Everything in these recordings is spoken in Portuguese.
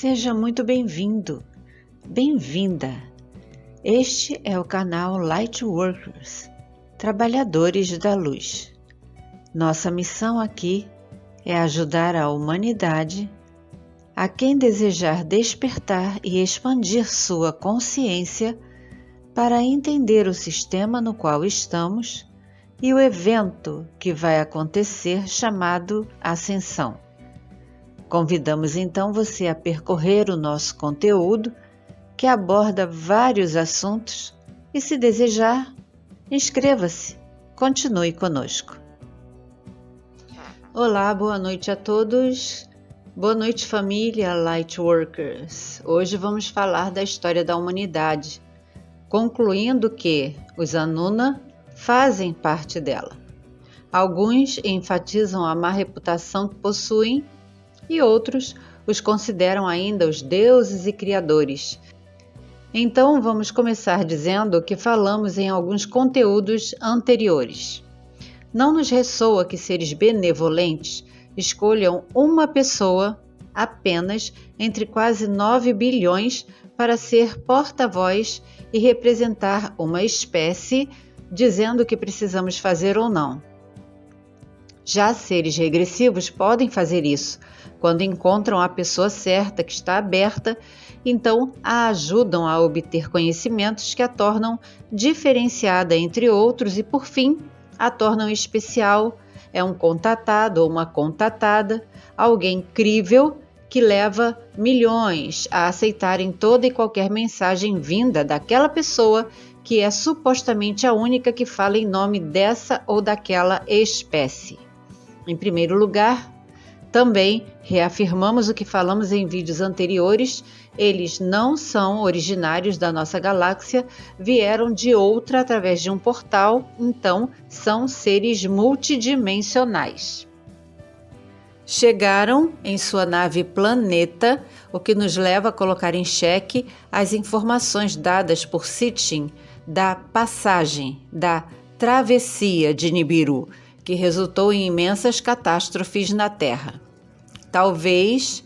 Seja muito bem-vindo, bem-vinda. Este é o canal Lightworkers, Trabalhadores da Luz. Nossa missão aqui é ajudar a humanidade, a quem desejar despertar e expandir sua consciência para entender o sistema no qual estamos e o evento que vai acontecer chamado Ascensão. Convidamos então você a percorrer o nosso conteúdo, que aborda vários assuntos, e se desejar, inscreva-se, continue conosco. Olá, boa noite a todos, boa noite família Lightworkers. Hoje vamos falar da história da humanidade, concluindo que os Anuna fazem parte dela. Alguns enfatizam a má reputação que possuem, e outros os consideram ainda os deuses e criadores. Então vamos começar dizendo que falamos em alguns conteúdos anteriores. Não nos ressoa que seres benevolentes escolham uma pessoa apenas entre quase 9 bilhões para ser porta-voz e representar uma espécie, dizendo o que precisamos fazer ou não. Já seres regressivos podem fazer isso, quando encontram a pessoa certa que está aberta, então a ajudam a obter conhecimentos que a tornam diferenciada entre outros e, por fim, a tornam especial. É um contatado ou uma contatada, alguém crível que leva milhões a aceitarem toda e qualquer mensagem vinda daquela pessoa que é supostamente a única que fala em nome dessa ou daquela espécie. Em primeiro lugar, também reafirmamos o que falamos em vídeos anteriores: eles não são originários da nossa galáxia, vieram de outra através de um portal, então são seres multidimensionais. Chegaram em sua nave Planeta, o que nos leva a colocar em xeque as informações dadas por Sitchin da passagem, da travessia de Nibiru, que resultou em imensas catástrofes na Terra. Talvez,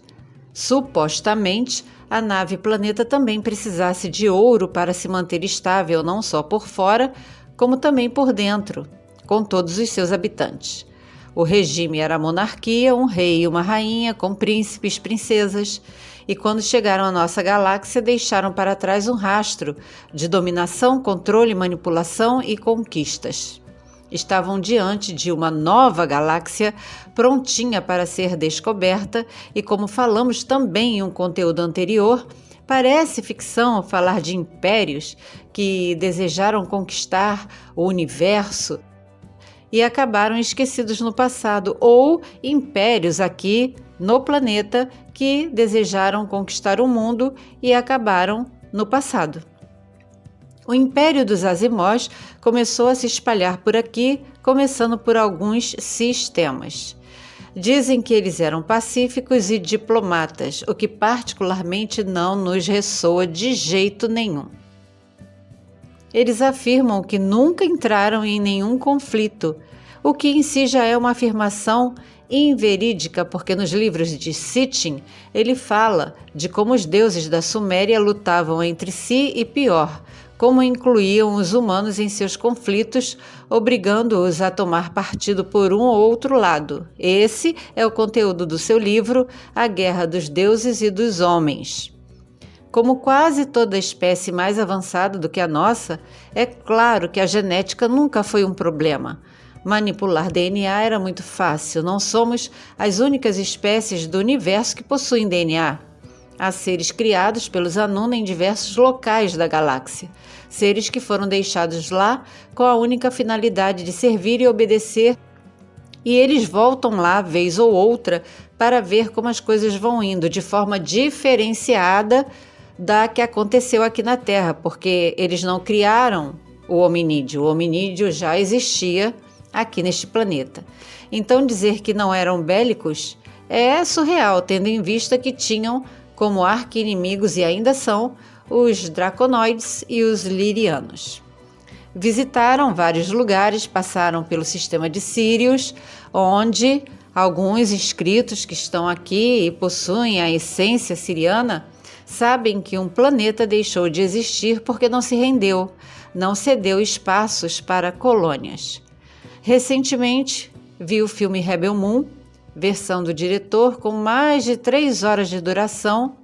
supostamente, a nave Planeta também precisasse de ouro para se manter estável não só por fora, como também por dentro, com todos os seus habitantes. O regime era a monarquia, um rei e uma rainha, com príncipes, princesas, e quando chegaram à nossa galáxia deixaram para trás um rastro de dominação, controle, manipulação e conquistas. Estavam diante de uma nova galáxia prontinha para ser descoberta e, como falamos também em um conteúdo anterior, parece ficção falar de impérios que desejaram conquistar o universo e acabaram esquecidos no passado, ou impérios aqui no planeta que desejaram conquistar o mundo e acabaram no passado. O Império dos Azimós começou a se espalhar por aqui, começando por alguns sistemas. Dizem que eles eram pacíficos e diplomatas, o que particularmente não nos ressoa de jeito nenhum. Eles afirmam que nunca entraram em nenhum conflito, o que em si já é uma afirmação inverídica, porque nos livros de Sitchin ele fala de como os deuses da Suméria lutavam entre si e, pior, como incluíam os humanos em seus conflitos, obrigando-os a tomar partido por um ou outro lado. Esse é o conteúdo do seu livro A Guerra dos Deuses e dos Homens. Como quase toda espécie mais avançada do que a nossa, é claro que a genética nunca foi um problema. Manipular DNA era muito fácil, não somos as únicas espécies do universo que possuem DNA. Há seres criados pelos Anuna em diversos locais da galáxia, seres que foram deixados lá com a única finalidade de servir e obedecer, e eles voltam lá vez ou outra para ver como as coisas vão indo de forma diferenciada da que aconteceu aqui na Terra, porque eles não criaram o hominídeo já existia aqui neste planeta. Então dizer que não eram bélicos é surreal, tendo em vista que tinham como arqui-inimigos, e ainda são, os draconoides e os lirianos. Visitaram vários lugares, passaram pelo sistema de Sirius, onde Alguns inscritos que estão aqui e possuem a essência siriana sabem que um planeta deixou de existir porque não se rendeu, não cedeu espaços para colônias. Recentemente, vi o filme Rebel Moon, versão do diretor com mais de 3 horas de duração,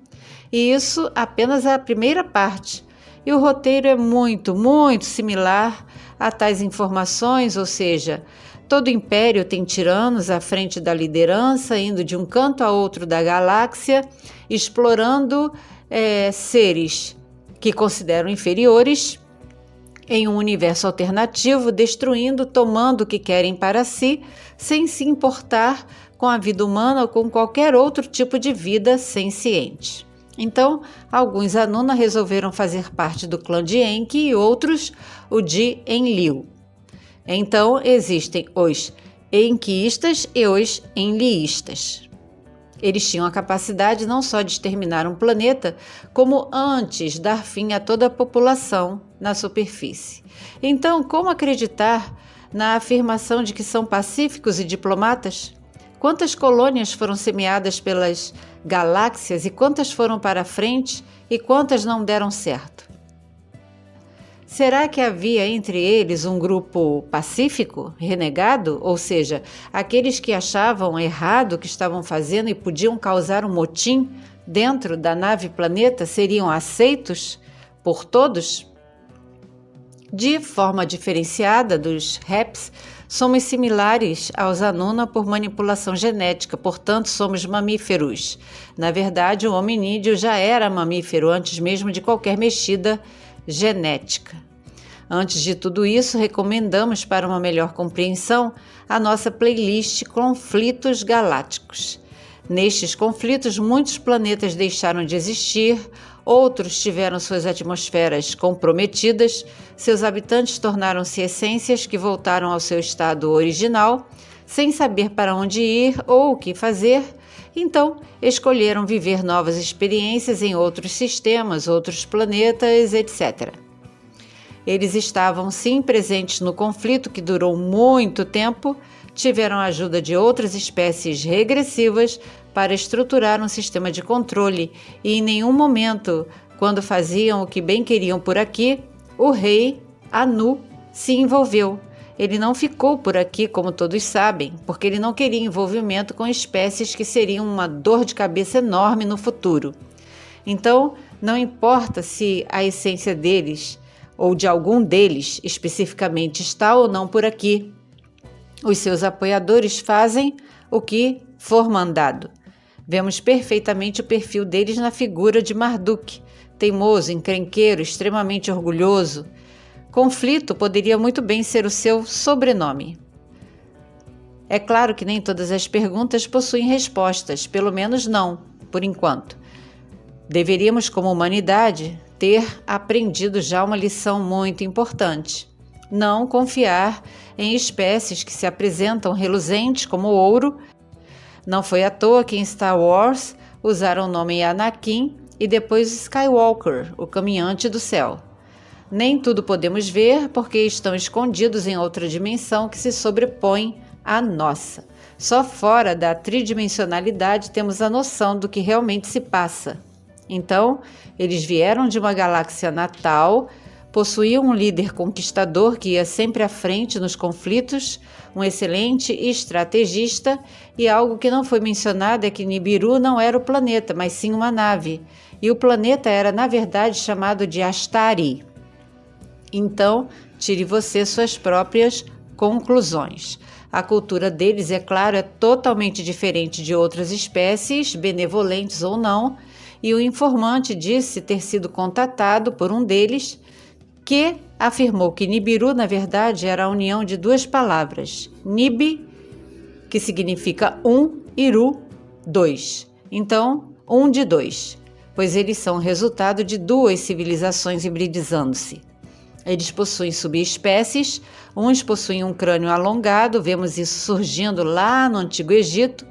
e isso apenas a primeira parte. E o roteiro é muito, muito similar a tais informações, ou seja, todo império tem tiranos à frente da liderança, indo de um canto a outro da galáxia, explorando seres que consideram inferiores em um universo alternativo, destruindo, tomando o que querem para si, sem se importar com a vida humana ou com qualquer outro tipo de vida senciente. Então, alguns Anuna resolveram fazer parte do clã de Enki e outros o de Enlil. Então, existem os Enkiistas e os Enliistas. Eles tinham a capacidade não só de exterminar um planeta, como antes dar fim a toda a população na superfície. Então, como acreditar na afirmação de que são pacíficos e diplomatas? Quantas colônias foram semeadas pelas galáxias e quantas foram para frente e quantas não deram certo? Será que havia entre eles um grupo pacífico, renegado? Ou seja, aqueles que achavam errado o que estavam fazendo e podiam causar um motim dentro da nave planeta seriam aceitos por todos? De forma diferenciada dos Reps, somos similares aos Anuna por manipulação genética, portanto somos mamíferos. Na verdade, o hominídeo já era mamífero antes mesmo de qualquer mexida genética. Antes de tudo isso, recomendamos para uma melhor compreensão a nossa playlist Conflitos Galácticos. Nestes conflitos, muitos planetas deixaram de existir, outros tiveram suas atmosferas comprometidas, seus habitantes tornaram-se essências que voltaram ao seu estado original, sem saber para onde ir ou o que fazer, então escolheram viver novas experiências em outros sistemas, outros planetas, etc. Eles estavam sim presentes no conflito que durou muito tempo, tiveram a ajuda de outras espécies regressivas para estruturar um sistema de controle e em nenhum momento, quando faziam o que bem queriam por aqui, o rei Anu se envolveu. Ele não ficou por aqui, como todos sabem, porque ele não queria envolvimento com espécies que seriam uma dor de cabeça enorme no futuro. Então, não importa se a essência deles ou de algum deles especificamente está ou não por aqui, os seus apoiadores fazem o que for mandado. Vemos perfeitamente o perfil deles na figura de Marduk, teimoso, encrenqueiro, extremamente orgulhoso. Conflito poderia muito bem ser o seu sobrenome. É claro que nem todas as perguntas possuem respostas, pelo menos não, por enquanto. Deveríamos, como humanidade, ter aprendido já uma lição muito importante. Não confiar em espécies que se apresentam reluzentes como ouro. Não foi à toa que em Star Wars usaram o nome Anakin e depois Skywalker, o caminhante do céu. Nem tudo podemos ver porque estão escondidos em outra dimensão que se sobrepõe à nossa. Só fora da tridimensionalidade temos a noção do que realmente se passa. Então, eles vieram de uma galáxia natal, possuíam um líder conquistador que ia sempre à frente nos conflitos, um excelente estrategista, e algo que não foi mencionado é que Nibiru não era o planeta, mas sim uma nave, e o planeta era, na verdade, chamado de Astari. Então, tire você suas próprias conclusões. A cultura deles, é claro, é totalmente diferente de outras espécies, benevolentes ou não, e o informante disse ter sido contatado por um deles, que afirmou que Nibiru, na verdade, era a união de duas palavras, Nibi, que significa um, e Ru, dois. Então, um de dois, pois eles são resultado de duas civilizações hibridizando-se. Eles possuem subespécies, uns possuem um crânio alongado, vemos isso surgindo lá no Antigo Egito,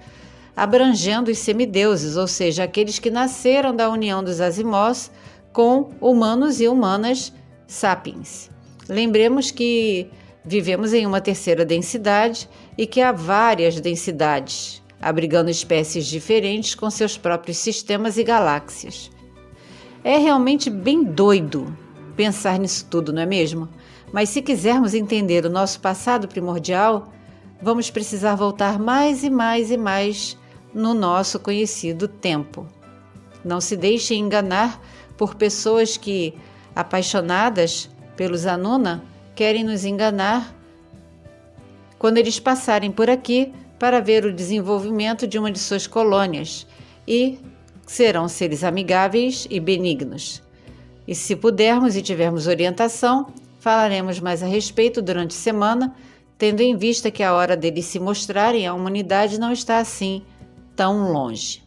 abrangendo os semideuses, ou seja, aqueles que nasceram da união dos Azimós com humanos e humanas sapiens. Lembremos que vivemos em uma terceira densidade e que há várias densidades, abrigando espécies diferentes com seus próprios sistemas e galáxias. É realmente bem doido pensar nisso tudo, não é mesmo? Mas se quisermos entender o nosso passado primordial, vamos precisar voltar mais e mais e mais no nosso conhecido tempo. Não se deixem enganar por pessoas que, apaixonadas pelos Anuna, querem nos enganar quando eles passarem por aqui para ver o desenvolvimento de uma de suas colônias e serão seres amigáveis e benignos. E se pudermos e tivermos orientação, falaremos mais a respeito durante a semana, tendo em vista que a hora deles se mostrarem à humanidade não está assim tão longe.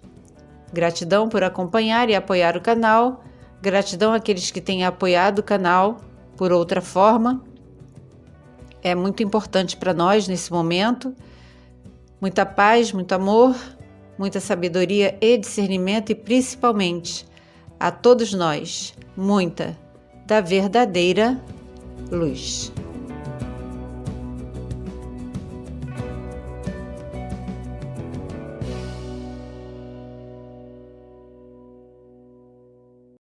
Gratidão por acompanhar e apoiar o canal. Gratidão àqueles que têm apoiado o canal por outra forma. É muito importante para nós nesse momento. Muita paz, muito amor, muita sabedoria e discernimento e principalmente a todos nós, muita da verdadeira luz.